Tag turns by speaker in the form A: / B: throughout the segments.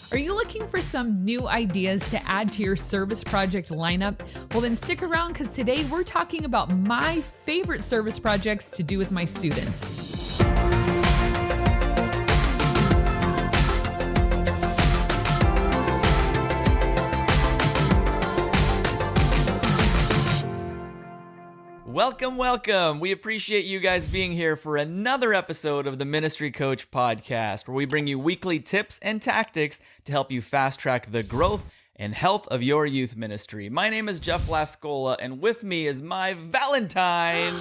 A: Are you looking for some new ideas to add to your service project lineup? Well, then stick around because today we're talking about my favorite service projects to do with my students.
B: Welcome. We appreciate you guys being here for another episode of the Ministry Coach Podcast, where we bring you weekly tips and tactics to help you fast track the growth and health of your youth ministry. My name is Jeff Lascola, and with me is my Valentine.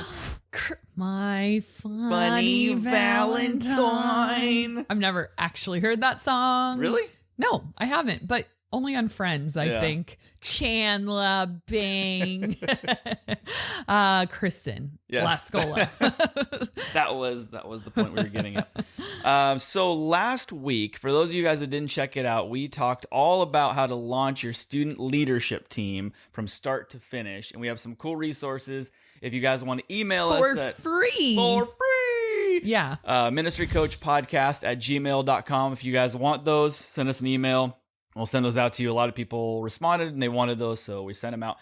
A: My funny Valentine. I've never actually heard that song.
B: Really?
A: No, I haven't, but only on Friends, I think. Chandler Bing. Kristen Lascola.
B: That was the point we were getting at. So last week, for those of you guys that didn't check it out, we talked all about how to launch your student leadership team from start to finish. And we have some cool resources. If you guys want to email us
A: for free. Yeah.
B: ministrycoachpodcast@gmail.com. If you guys want those, send us an email. We'll send those out to you. A lot of people responded and they wanted those, so we sent them out.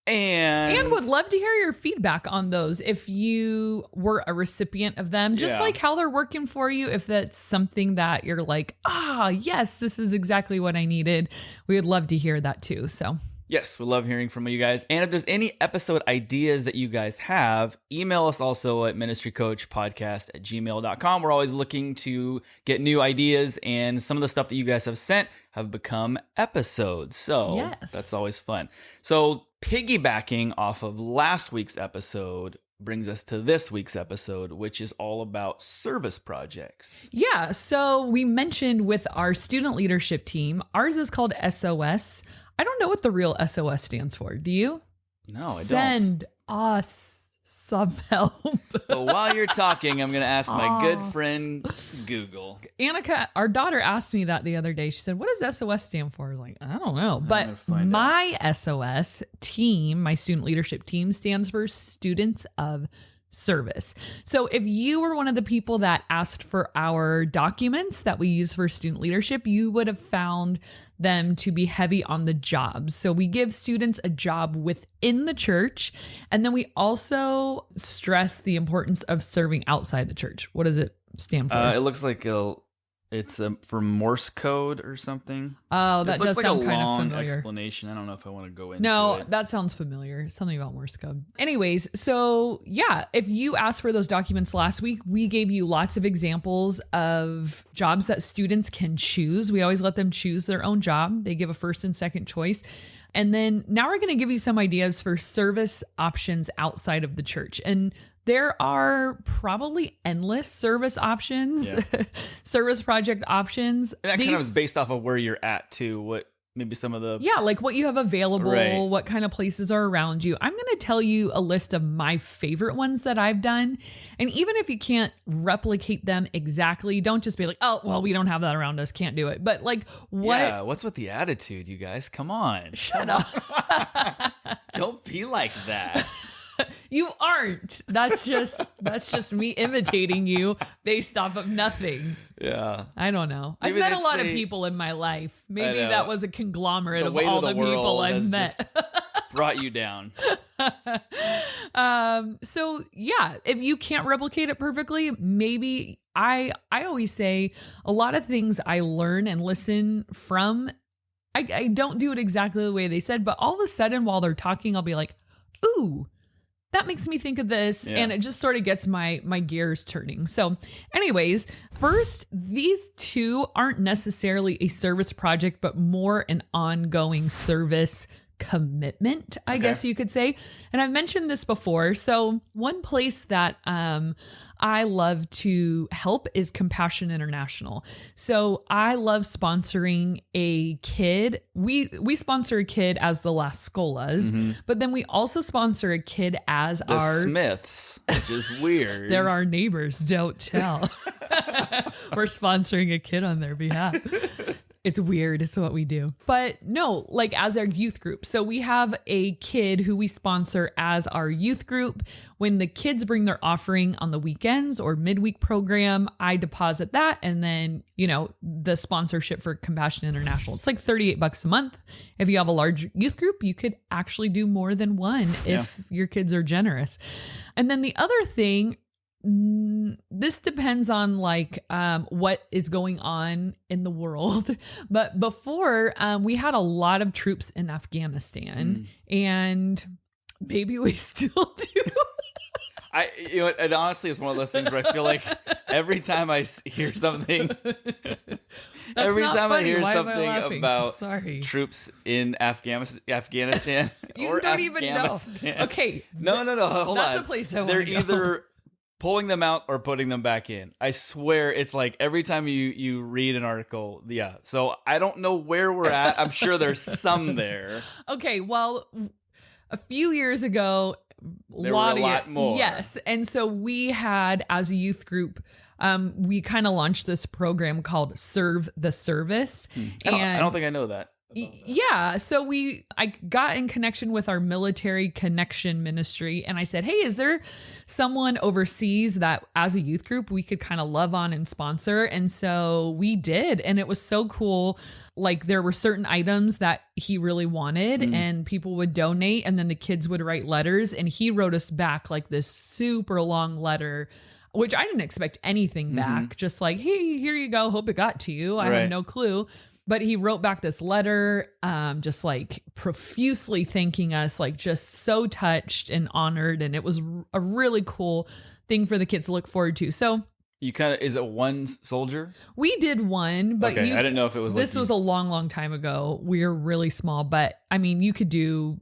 B: And
A: would love to hear your feedback on those if you were a recipient of them, just like how they're working for you. If that's something that you're like, yes, this is exactly what I needed. We would love to hear that too. So
B: yes, we love hearing from you guys. And if there's any episode ideas that you guys have, email us also at ministrycoachpodcast@gmail.com. We're always looking to get new ideas, and some of the stuff that you guys have sent have become episodes. So that's always fun. So piggybacking off of last week's episode brings us to this week's episode, which is all about service projects.
A: Yeah, so we mentioned with our student leadership team, ours is called SOS. I don't know what the real SOS stands for. Do you?
B: No, I don't.
A: Send us some help.
B: But while you're talking, I'm going to ask my good friend Google.
A: Annika, our daughter, asked me that the other day. She said, what does SOS stand for? I was like, I don't know. But my SOS team, my student leadership team, stands for Students of Service. So if you were one of the people that asked for our documents that we use for student leadership, you would have found them to be heavy on the jobs. So we give students a job within the church, and then we also stress the importance of serving outside the church. What does it stand for?
B: It looks like it's for Morse code or something.
A: Oh, that does sound kind of familiar.
B: Looks like a long explanation. I don't know if I want to go into it.
A: No, that sounds familiar. Something about Morse code. Anyways, so yeah, if you asked for those documents last week, we gave you lots of examples of jobs that students can choose. We always let them choose their own job. They give a first and second choice. And then now we're going to give you some ideas for service options outside of the church. And there are probably endless service options, service project options.
B: And that kind of is based off of where you're at too. What maybe some of the...
A: Yeah, like what you have available, what kind of places are around you. I'm going to tell you a list of my favorite ones that I've done. And even if you can't replicate them exactly, don't just be like, oh, well, we don't have that around us. Can't do it. But like what...
B: Yeah, what's with the attitude, you guys? Come on.
A: Shut up.
B: Don't be like that.
A: You aren't. That's just me imitating you based off of nothing.
B: Yeah.
A: I don't know. I've met a lot of people in my life. Maybe that was a conglomerate of all the people I've met.
B: Brought you down.
A: So yeah, if you can't replicate it perfectly, maybe I always say a lot of things I learn and listen from, I don't do it exactly the way they said, but all of a sudden while they're talking, I'll be like, ooh, that makes me think of this. Yeah. And it just sort of gets my gears turning. So anyways, first, these two aren't necessarily a service project, but more an ongoing service commitment, I guess you could say. And I've mentioned this before. So one place that I love to help is Compassion International. So I love sponsoring a kid. We sponsor a kid as the Lascolas, but then we also sponsor a kid as
B: the Smiths, which is weird.
A: They're our neighbors, don't tell. We're sponsoring a kid on their behalf. It's weird. It's what we do. But no, like as our youth group. So we have a kid who we sponsor as our youth group. When the kids bring their offering on the weekends or midweek program, I deposit that. And then, the sponsorship for Compassion International, it's like $38 a month. If you have a large youth group, you could actually do more than one if your kids are generous. And then the other thing, this depends on like what is going on in the world. But before we had a lot of troops in Afghanistan and maybe we still do.
B: It honestly is one of those things where I feel like every time I hear something, about troops in Afghanistan,
A: you
B: or
A: don't even know. Okay,
B: no, hold on.
A: That's a place I want
B: They're
A: to go.
B: either pulling them out or putting them back in. I swear, it's like every time you read an article, So I don't know where we're at. I'm sure there's some there.
A: Okay, well, a few years ago,
B: there were a lot more.
A: Yes. And so we had, as a youth group, we kind of launched this program called Serve the Service.
B: I don't think I know that.
A: Yeah. So I got in connection with our military connection ministry and I said, hey, is there someone overseas that as a youth group we could kind of love on and sponsor? And so we did. And it was so cool. Like there were certain items that he really wanted and people would donate and then the kids would write letters and he wrote us back like this super long letter, which I didn't expect anything back. Just like, hey, here you go. Hope it got to you. I have no clue. But he wrote back this letter, just like profusely thanking us, like just so touched and honored. And it was a really cool thing for the kids to look forward to. So
B: is it one soldier?
A: We did one, but
B: I didn't know if it was
A: this was a long, long time ago. We're really small, but I mean, you could do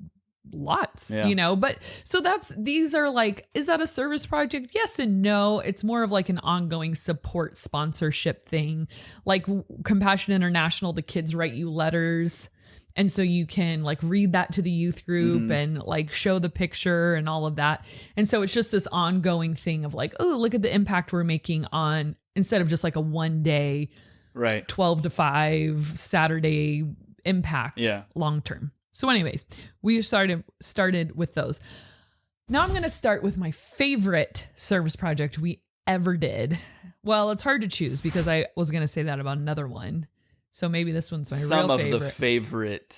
A: lots, but so these are like, is that a service project? Yes and no. It's more of like an ongoing support sponsorship thing. Like Compassion International, the kids write you letters. And so you can like read that to the youth group and like show the picture and all of that. And so it's just this ongoing thing of like, oh, look at the impact we're making on, instead of just like a 1 day, 12 to 5 Saturday impact long term. So anyways, we started with those. Now I'm going to start with my favorite service project we ever did. Well, it's hard to choose because I was going to say that about another one. So maybe this one's my real favorite.
B: Some of the favorite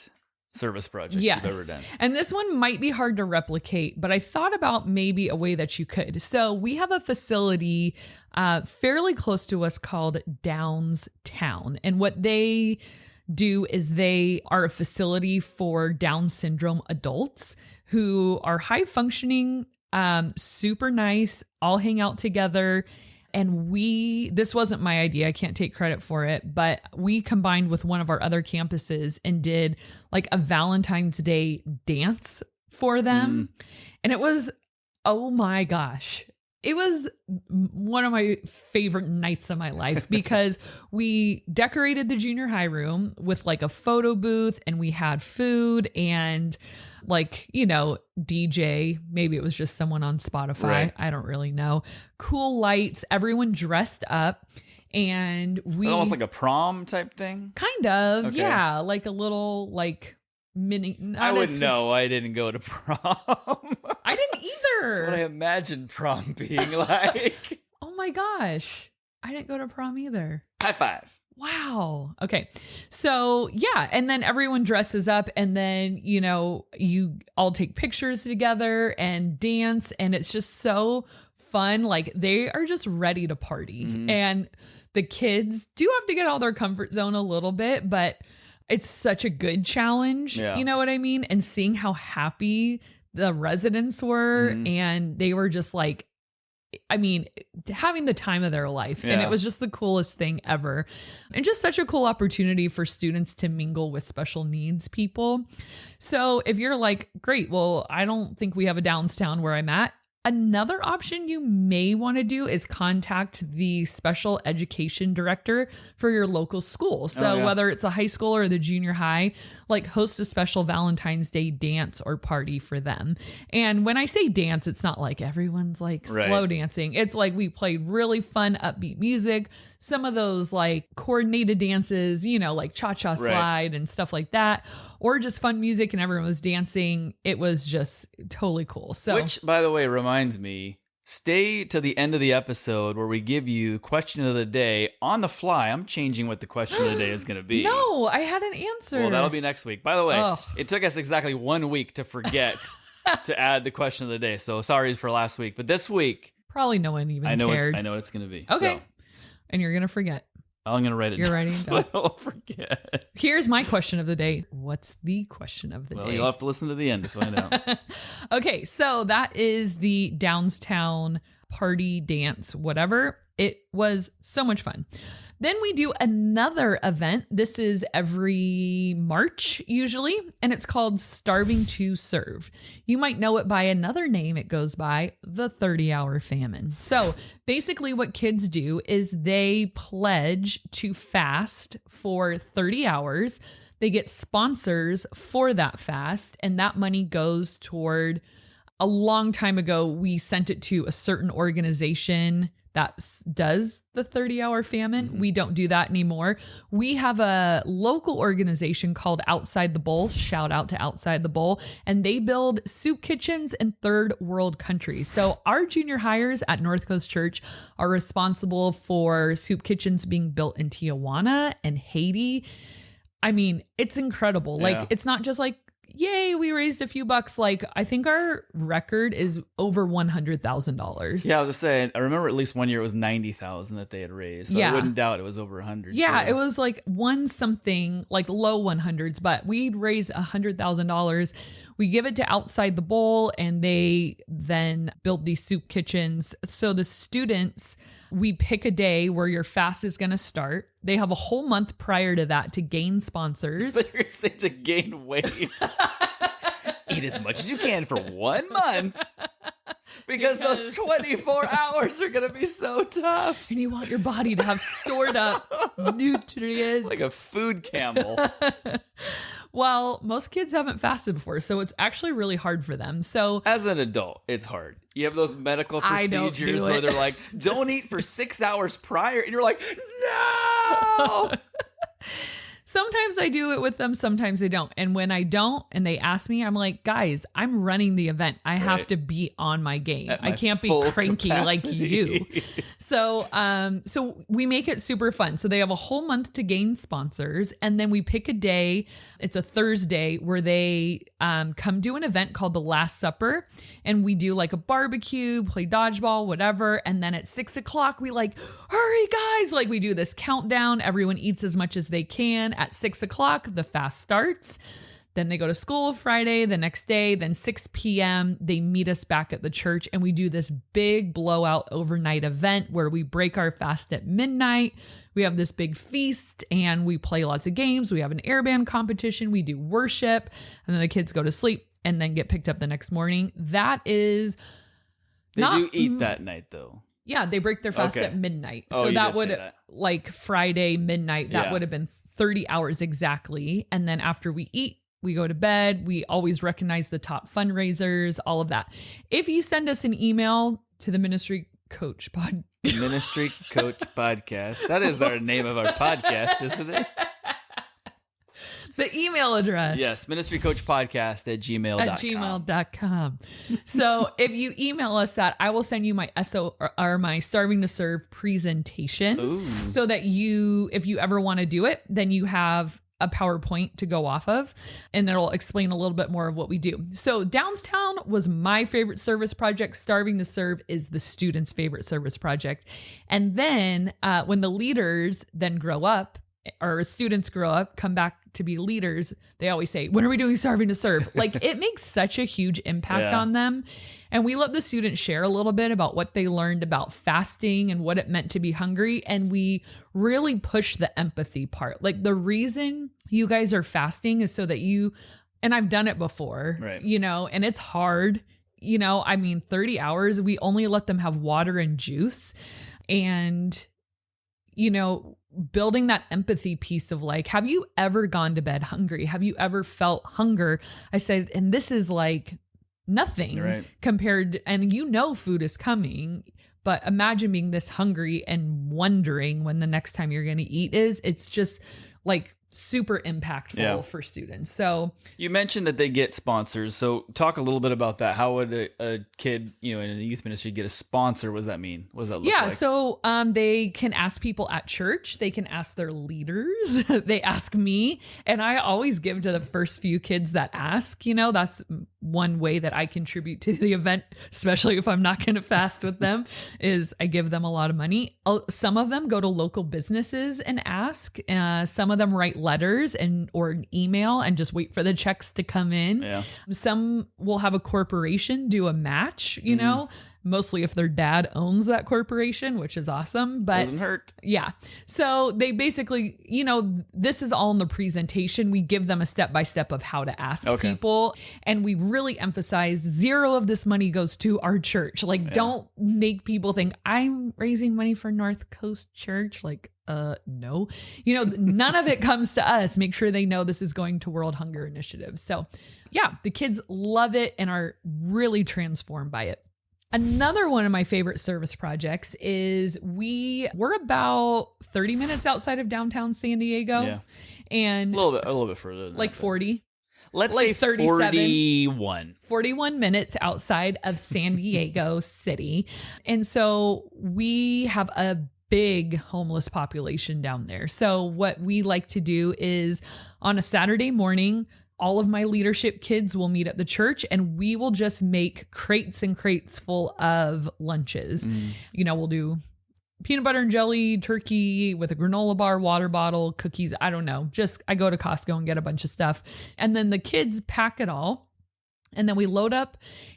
B: service projects you've ever done.
A: And this one might be hard to replicate, but I thought about maybe a way that you could. So we have a facility fairly close to us called DOWNSTOWN. And what they do is they are a facility for Down syndrome adults who are high functioning, super nice, all hang out together. And this wasn't my idea. I can't take credit for it, but we combined with one of our other campuses and did like a Valentine's Day dance for them. And it was, oh my gosh. It was one of my favorite nights of my life because we decorated the junior high room with like a photo booth and we had food and like, DJ, maybe it was just someone on Spotify.
B: Right.
A: I don't really know. Cool lights, everyone dressed up and
B: almost like a prom type thing.
A: Kind of. Okay. Yeah. Like a little like mini.
B: I wouldn't know. I didn't go to prom.
A: I didn't either.
B: That's what I imagined prom being like.
A: Oh my gosh. I didn't go to prom either.
B: High five.
A: Wow. Okay. So yeah. And then everyone dresses up and then, you all take pictures together and dance. And it's just so fun. Like they are just ready to party. And the kids do have to get out of their comfort zone a little bit, but it's such a good challenge.
B: Yeah.
A: You know what I mean? And seeing how happy the residents were and they were just like, having the time of their life. And it was just the coolest thing ever. And just such a cool opportunity for students to mingle with special needs people. So if you're like, great, well, I don't think we have a DOWNSTOWN where I'm at. Another option you may want to do is contact the special education director for your local school. So whether it's a high school or the junior high, like host a special Valentine's Day dance or party for them. And when I say dance, it's not like everyone's like slow dancing. It's like we played really fun, upbeat music, some of those like coordinated dances, like cha-cha slide and stuff like that, or just fun music and everyone was dancing. It was just totally cool. So,
B: which, by the way, reminds me, stay to the end of the episode where we give you question of the day on the fly. I'm changing what the question of the day is going to be.
A: No, I had an answer.
B: Well, that'll be next week. By the way, It took us exactly 1 week to forget to add the question of the day. So sorry for last week, but this week,
A: probably no one even cared.
B: I know what it's going to be.
A: Okay.
B: So,
A: and you're going to forget.
B: I'm going to write it
A: You're
B: down.
A: writing it
B: down. I don't forget.
A: Here's my question of the day. What's the question of the day?
B: Well, you'll have to listen to the end to find out.
A: Okay, so that is the DOWNSTOWN party, dance, whatever. It was so much fun. Then we do another event. This is every March usually, and it's called Starving to Serve. You might know it by another name. It goes by the 30-hour famine. So basically what kids do is they pledge to fast for 30 hours. They get sponsors for that fast, and that money goes toward, a long time ago, we sent it to a certain organization that does the 30-hour famine. Mm-hmm. We don't do that anymore. We have a local organization called Outside the Bowl. Shout out to Outside the Bowl. And they build soup kitchens in third world countries. So our junior hires at North Coast Church are responsible for soup kitchens being built in Tijuana and Haiti. I mean, it's incredible. Like, it's not just like, yay, we raised a few bucks. Like, I think our record is over $100,000.
B: Yeah, I was just saying, I remember at least one year it was 90,000 that they had raised. So I wouldn't doubt it was over 100.
A: Yeah,
B: so.
A: It was like one something, like low 100s, but we'd raise $100,000. We give it to Outside the Bowl, and they then build these soup kitchens. So the students, we pick a day where your fast is going to start. They have a whole month prior to that to gain sponsors.
B: But you're saying to gain weight. Eat as much as you can for 1 month. Because those 24 hours are going to be so tough.
A: And you want your body to have stored up nutrients.
B: Like a food camel.
A: Well, most kids haven't fasted before, so it's actually really hard for them. So
B: as an adult, it's hard. You have those medical procedures where they're like, don't eat for 6 hours prior. And you're like, no.
A: Sometimes I do it with them. Sometimes I don't. And when I don't, and they ask me, I'm like, guys, I'm running the event. I have to be on my game. I can't be cranky like you. So we make it super fun. So they have a whole month to gain sponsors. And then we pick a day. It's a Thursday where they come do an event called the Last Supper. And we do like a barbecue, play dodgeball, whatever. And then at 6 o'clock, we like, hurry guys. Like we do this countdown. Everyone eats as much as they can. At 6 o'clock, the fast starts. Then they go to school Friday, the next day. Then 6 p.m., they meet us back at the church, and we do this big blowout overnight event where we break our fast at midnight. We have this big feast, and we play lots of games. We have an air band competition. We do worship, and then the kids go to sleep and then get picked up the next morning. That is
B: They do eat that night, though.
A: Yeah, they break their fast at midnight. So that would, like Friday midnight, that would have been 30 hours exactly. And then after we eat, we go to bed. We always recognize the top fundraisers, all of that. If you send us an email to the Ministry Coach
B: Ministry Coach Podcast. That is our name of our podcast, isn't it?
A: The email address.
B: Yes, ministrycoachpodcast@gmail.com.
A: @gmail.com. So if you email us that, I will send you my my Starving to Serve presentation.
B: Ooh.
A: So that if you ever want to do it, then you have a PowerPoint to go off of, and it'll explain a little bit more of what we do. So DOWNSTOWN was my favorite service project. Starving to Serve is the students' favorite service project. And then when the leaders then grow up, or students grow up, come back to be leaders, they always say, when are we doing Starving to Serve? Like, it makes such a huge impact on them. And we let the students share a little bit about what they learned about fasting and what it meant to be hungry. And we really push the empathy part. Like, the reason you guys are fasting is so that and I've done it before,
B: right?
A: And it's hard, 30 hours, we only let them have water and juice. And, building that empathy piece of like, have you ever gone to bed hungry? Have you ever felt hunger? I said, and this is like nothing compared, and food is coming, But imagine being this hungry and wondering when the next time you're going to eat is. It's just like super impactful for students. So
B: you mentioned that they get sponsors. So talk a little bit about that. How would a kid, in a youth ministry get a sponsor? What does that mean? What does that look like?
A: So they can ask people at church. They can ask their leaders. They ask me. And I always give to the first few kids that ask. That's one way that I contribute to the event, especially if I'm not going to fast with them, is I give them a lot of money. Some of them go to local businesses and ask. Some of them write letters or an email and just wait for the checks to come in.
B: Yeah.
A: Some will have a corporation do a match, mostly if their dad owns that corporation, which is awesome, but
B: doesn't hurt.
A: Yeah. So they basically, this is all in the presentation. We give them a step-by-step of how to ask people. And we really emphasize 0 of this money goes to our church. Don't make people think I'm raising money for North Coast Church. No, none of it comes to us. Make sure they know this is going to World Hunger Initiative. So the kids love it and are really transformed by it. Another one of my favorite service projects is we're about 30 minutes outside of downtown San Diego.
B: Yeah.
A: And
B: a little bit further than
A: 40.
B: Let's say 37.
A: 41 minutes outside of San Diego City. And so we have a big homeless population down there. So what we like to do is on a Saturday morning, all of my leadership kids will meet at the church and we will just make crates and crates full of lunches. We'll do peanut butter and jelly, turkey with a granola bar, water bottle, cookies. I don't know. I go to Costco and get a bunch of stuff. And then the kids pack it all. And then we load up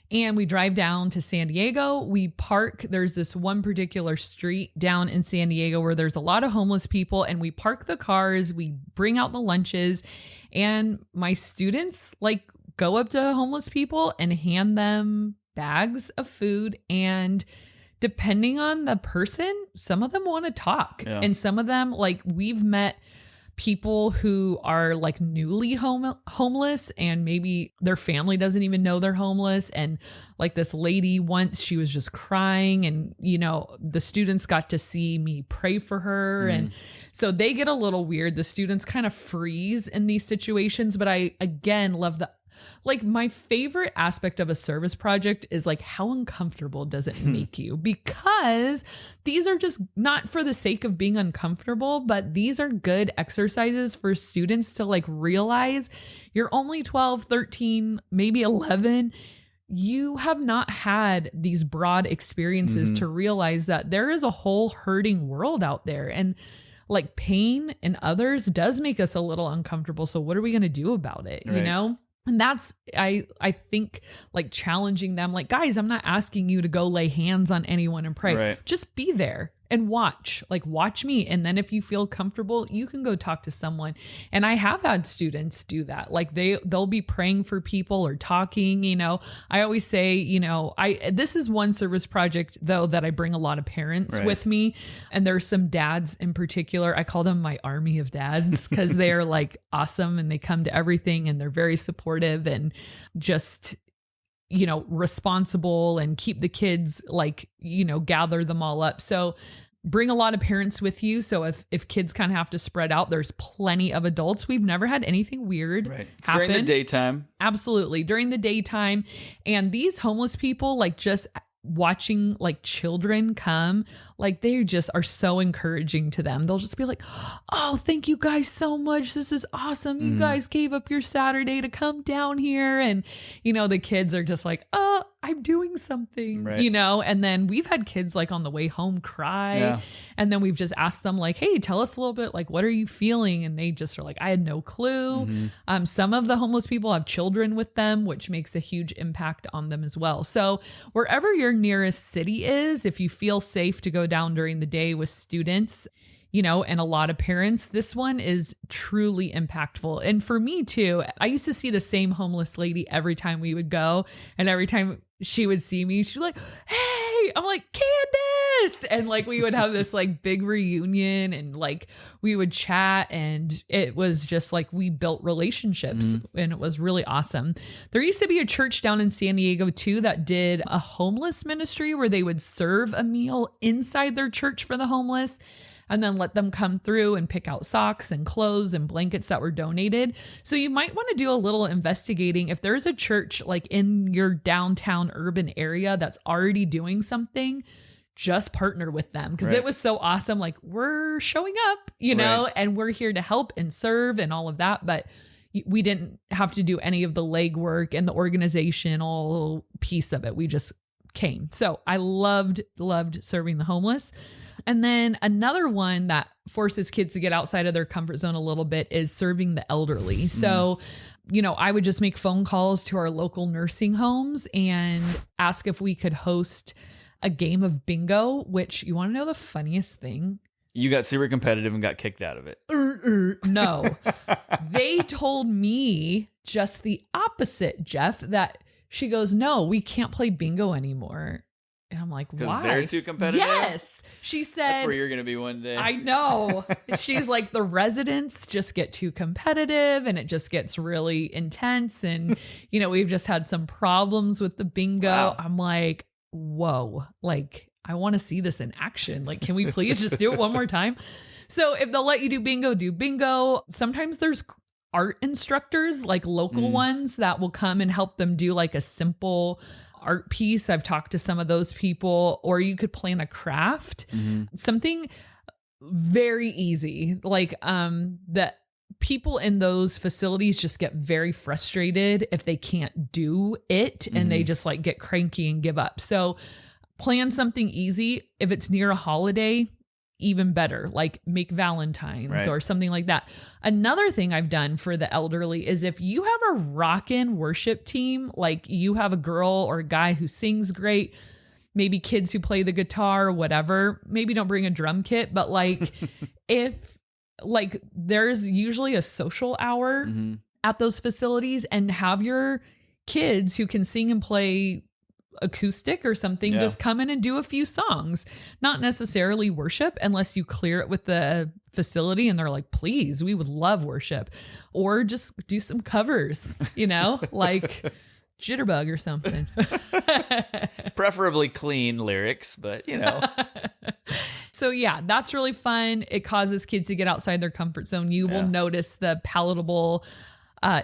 A: and we drive down to San Diego. We park. There's this one particular street down in San Diego where there's a lot of homeless people, and we park the cars. We bring out the lunches, and my students go up to homeless people and hand them bags of food. And depending on the person, some of them want to talk, and some of them, we've met people who are newly homeless and maybe their family doesn't even know they're homeless. And this lady once, she was just crying, and the students got to see me pray for her. And so they get a little weird. The students kind of freeze in these situations, but I again love the my favorite aspect of a service project is how uncomfortable does it make you? Because these are just not for the sake of being uncomfortable, but these are good exercises for students to realize you're only 12, 13, maybe 11. You have not had these broad experiences to realize that there is a whole hurting world out there. And pain in others does make us a little uncomfortable. So what are we going to do about it?
B: Right.
A: And that's, I think challenging them, guys, I'm not asking you to go lay hands on anyone and pray.
B: Right.
A: Just be there and watch me. And then if you feel comfortable, you can go talk to someone. And I have had students do that. They'll be praying for people or talking, I always say, this is one service project though, that I bring a lot of parents with me. And there's some dads in particular. I call them my army of dads because they're awesome and they come to everything and they're very supportive and just, responsible and keep the kids gather them all up. So bring a lot of parents with you. So if kids kind of have to spread out, there's plenty of adults. We've never had anything weird happen.
B: During the daytime.
A: Absolutely. During the daytime. And these homeless people, just watching children come, they just are so encouraging to them. They'll just be like, oh, thank you guys so much. This is awesome. You guys gave up your Saturday to come down here. And, the kids are just like, oh, I'm doing something, and then we've had kids on the way home cry.
B: Yeah.
A: And then we've just asked them hey, tell us a little bit, what are you feeling? And they just are I had no clue. Some of the homeless people have children with them, which makes a huge impact on them as well. So wherever your nearest city is, if you feel safe to go down during the day with students, and a lot of parents, this one is truly impactful. And for me too, I used to see the same homeless lady every time we would go. And every time she would see me, she'd be like, hey, I'm like, Candace, yes. And like, we would have this like big reunion and like we would chat, and it was just like, we built relationships and it was really awesome. There used to be a church down in San Diego too that did a homeless ministry where they would serve a meal inside their church for the homeless, and then let them come through and pick out socks and clothes and blankets that were donated. So you might want to do a little investigating. If there's a church like in your downtown urban area that's already doing something, just partner with them, because it was so awesome. Like, we're showing up, you know, and we're here to help and serve and all of that. But we didn't have to do any of the legwork and the organizational piece of it. We just came. So I loved serving the homeless. And then another one that forces kids to get outside of their comfort zone a little bit is serving the elderly. So, you know, I would just make phone calls to our local nursing homes and ask if we could host a game of bingo, which, you want to know the funniest thing?
B: You got super competitive and got kicked out of it.
A: No, they told me just the opposite, Jeff, that she goes, no, we can't play bingo anymore. And I'm like, why?
B: Because they're too competitive?
A: Yes. She said,
B: that's where you're going to be one day.
A: I know. She's like, the residents just get too competitive and it just gets really intense. And, you know, we've just had some problems with the bingo. Wow. I'm like, whoa, like, I want to see this in action. Like, can we please just do it one more time? So if they'll let you do bingo, do bingo. Sometimes there's art instructors, like local ones, that will come and help them do like a simple art piece. I've talked to some of those people. Or you could plan a craft, something very easy. Like that people in those facilities just get very frustrated if they can't do it, and they just like get cranky and give up. So plan something easy. If it's near a holiday, even better, like make Valentine's or something like that. Another thing I've done for the elderly is if you have a rockin' worship team, like you have a girl or a guy who sings great, maybe kids who play the guitar or whatever, maybe don't bring a drum kit, but like if like there's usually a social hour at those facilities, and have your kids who can sing and play acoustic or something just come in and do a few songs, not necessarily worship unless you clear it with the facility and they're like, please, we would love worship, or just do some covers, you know, like Jitterbug or something.
B: Preferably clean lyrics, but you know.
A: So yeah, that's really fun. It causes kids to get outside their comfort zone. You will notice the palatable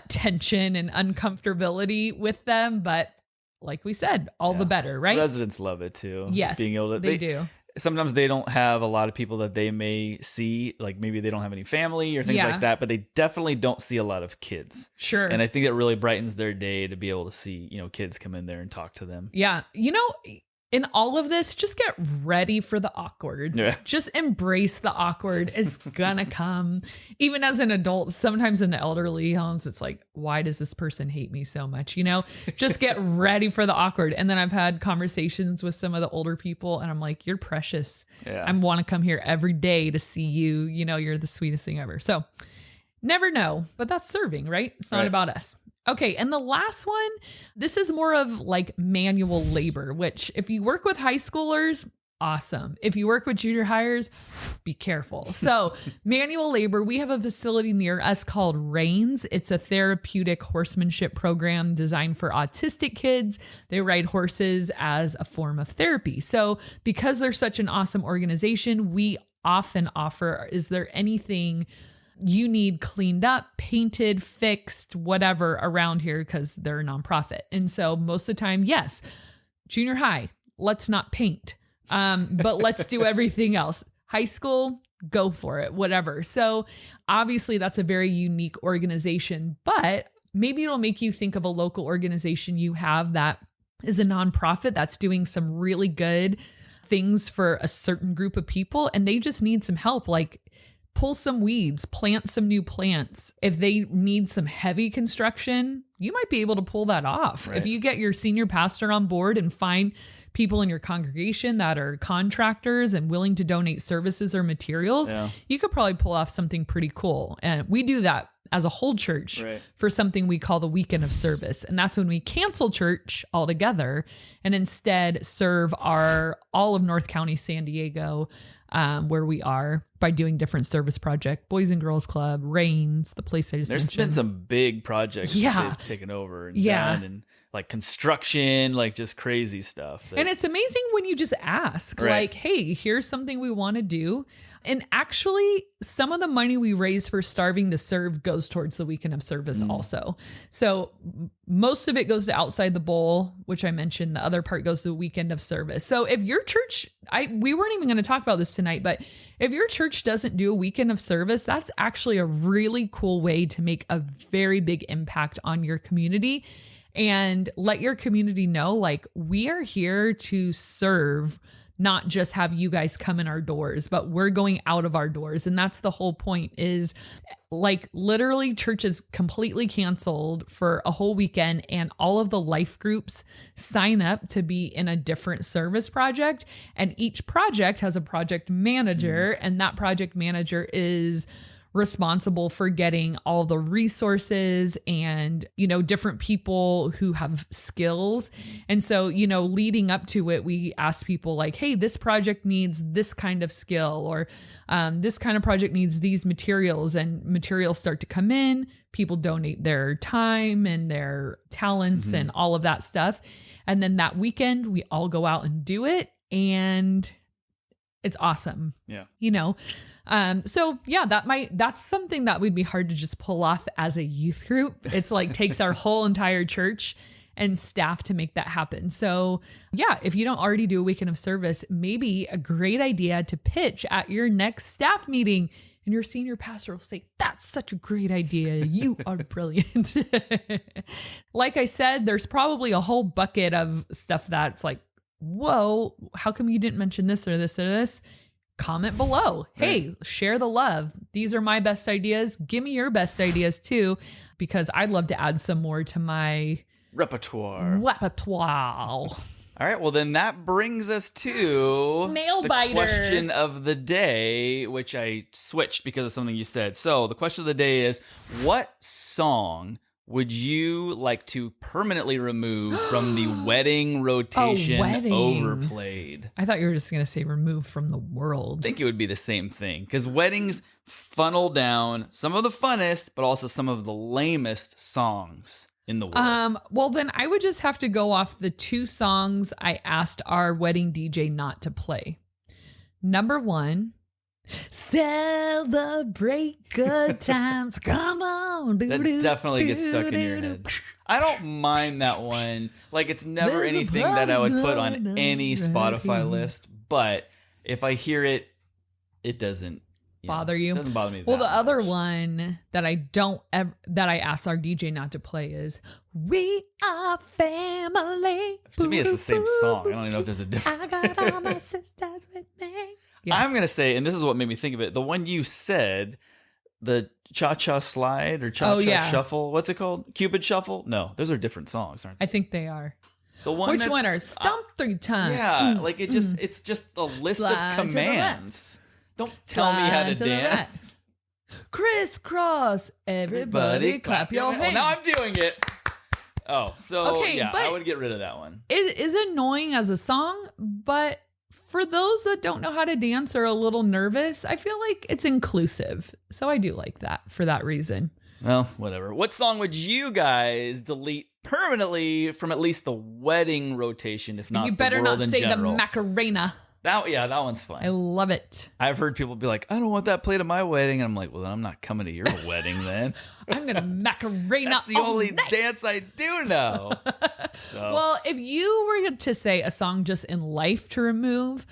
A: tension and uncomfortability with them, but like we said, all the better, right?
B: Residents love it too.
A: Yes,
B: just being able to,
A: they do.
B: Sometimes they don't have a lot of people that they may see, like maybe they don't have any family or things like that, but they definitely don't see a lot of kids.
A: Sure.
B: And I think it really brightens their day to be able to see, you know, kids come in there and talk to them.
A: Yeah. You know, in all of this, just get ready for the awkward. Yeah. Just embrace the awkward. It's gonna come. Even as an adult, sometimes in the elderly homes, it's like, why does this person hate me so much? You know, just get ready for the awkward. And then I've had conversations with some of the older people and I'm like, you're precious. Yeah. I want to come here every day to see you. You know, you're the sweetest thing ever. So never know, but that's serving, right? It's not about us. Okay. And the last one, this is more of like manual labor, which if you work with high schoolers, awesome. If you work with junior hires, be careful. So manual labor, we have a facility near us called Reins. It's a therapeutic horsemanship program designed for autistic kids. They ride horses as a form of therapy. So because they're such an awesome organization, we often offer, is there anything you need cleaned up, painted, fixed, whatever around here, because they're a nonprofit. And so most of the time, yes, junior high, let's not paint, but let's do everything else. High school, go for it, whatever. So obviously that's a very unique organization, but maybe it'll make you think of a local organization you have that is a nonprofit that's doing some really good things for a certain group of people, and they just need some help. Like, pull some weeds, plant some new plants. If they need some heavy construction, you might be able to pull that off. Right. If you get your senior pastor on board and find people in your congregation that are contractors and willing to donate services or materials, you could probably pull off something pretty cool. And we do that as a whole church
B: right.
A: for something we call the weekend of service. And that's when we cancel church altogether and instead serve all of North County, San Diego, where we are, by doing different service projects, Boys and Girls Club, Reigns, the place I just
B: There's
A: mentioned.
B: been some big projects that they've taken over and done, and like construction, like just crazy stuff.
A: And it's amazing when you just ask, like, hey, here's something we want to do. And actually, some of the money we raise for Starving to Serve goes towards the weekend of service also. So most of it goes to Outside the Bowl, which I mentioned. The other part goes to the weekend of service. So if your church, we weren't even going to talk about this tonight, but if your church doesn't do a weekend of service, that's actually a really cool way to make a very big impact on your community and let your community know, like, we are here to serve, not just have you guys come in our doors, but we're going out of our doors. And that's the whole point, is like literally church is completely canceled for a whole weekend, and all of the life groups sign up to be in a different service project. And each project has a project manager, and that project manager is responsible for getting all the resources and, different people who have skills. And so, leading up to it, we ask people like, hey, this project needs this kind of skill, or this kind of project needs these materials, and materials start to come in. People donate their time and their talents and all of that stuff. And then that weekend we all go out and do it, and it's awesome.
B: Yeah.
A: So yeah, that's something that would be hard to just pull off as a youth group. It's like takes our whole entire church and staff to make that happen. So yeah, if you don't already do a weekend of service, maybe a great idea to pitch at your next staff meeting, and your senior pastor will say, that's such a great idea. You are brilliant. Like I said, there's probably a whole bucket of stuff that's like, whoa, how come you didn't mention this or this or this? Comment below. Hey, share the love. These are my best ideas. Give me your best ideas too, because I'd love to add some more to my
B: repertoire.
A: All
B: right. Well, then that brings us to
A: Nail
B: the
A: biter.
B: Question of the day, which I switched because of something you said. So the question of the day is, what song would you like to permanently remove from the wedding rotation overplayed?
A: I thought you were just going to say remove from the world.
B: I think it would be the same thing, because weddings funnel down some of the funnest, but also some of the lamest songs in the world.
A: Well, then I would just have to go off the two songs I asked our wedding DJ not to play. Number one, celebrate good times. Come on.
B: That definitely gets stuck in your head. I don't mind that one. Like, it's never anything that I would put on any Spotify list, but if I hear it, it doesn't
A: bother you.
B: It doesn't bother me.
A: Well, the other one that that I asked our DJ not to play is "We Are Family."
B: To me, it's the same song. I don't even know if there's a difference.
A: I got all my sisters with me.
B: Yeah. I'm going to say, and this is what made me think of it, the one you said, the Cha-Cha Slide or Cha-Cha Shuffle. What's it called? Cupid Shuffle? No, those are different songs, aren't they?
A: I think they are.
B: The one
A: Which one are Stomp 3 times?
B: Yeah, like it's just a list of commands. Don't tell me how to dance.
A: Crisscross, everybody clap your hands.
B: Well, now I'm doing it. Oh, so
A: okay,
B: yeah, I would get rid of that one.
A: It is annoying as a song, but for those that don't know how to dance or are a little nervous, I feel like it's inclusive. So I do like that for that reason.
B: Well, whatever. What song would you guys delete permanently from at least the wedding rotation, if not the world in general?
A: You better not say the Macarena.
B: That one's fun.
A: I love it.
B: I've heard people be like, I don't want that played at my wedding. And I'm like, well, then I'm not coming to your wedding then.
A: I'm going to Macarena.
B: That's the only dance I do know. So.
A: Well, if you were to say a song just in life to remove,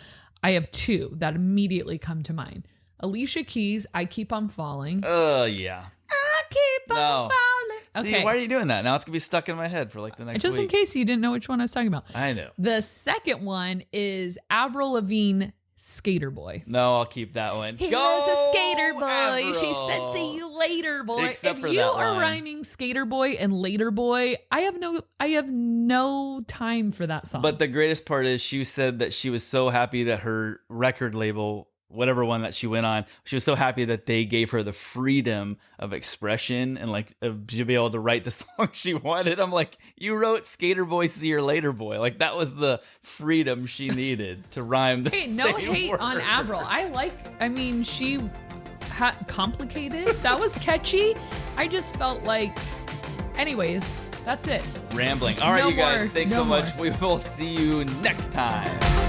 A: I have two that immediately come to mind. Alicia Keys, I Keep on Falling.
B: Yeah.
A: I keep on falling.
B: See, why are you doing that? Now it's going to be stuck in my head for like the next
A: Just
B: week.
A: in case you didn't know which one I was talking about.
B: I know.
A: The second one is Avril Lavigne, Skater Boy.
B: No, I'll keep that one.
A: He was a skater boy. Avril. She said, see you later, boy.
B: Except
A: if you are rhyming skater boy and later boy, I have no time for that song.
B: But the greatest part is she said that she was so happy that her record label whatever one that she went on, she was so happy that they gave her the freedom of expression and like to be able to write the song she wanted. I'm like, you wrote Skater Boy, See You Later Boy. Like that was the freedom she needed to rhyme the
A: Hey, no hate
B: word.
A: on Avril. She had complicated. That was catchy. I just felt like, anyways, that's it.
B: Rambling. All right,
A: No
B: you guys,
A: more.
B: thanks
A: No
B: so much.
A: more.
B: We will see you next time.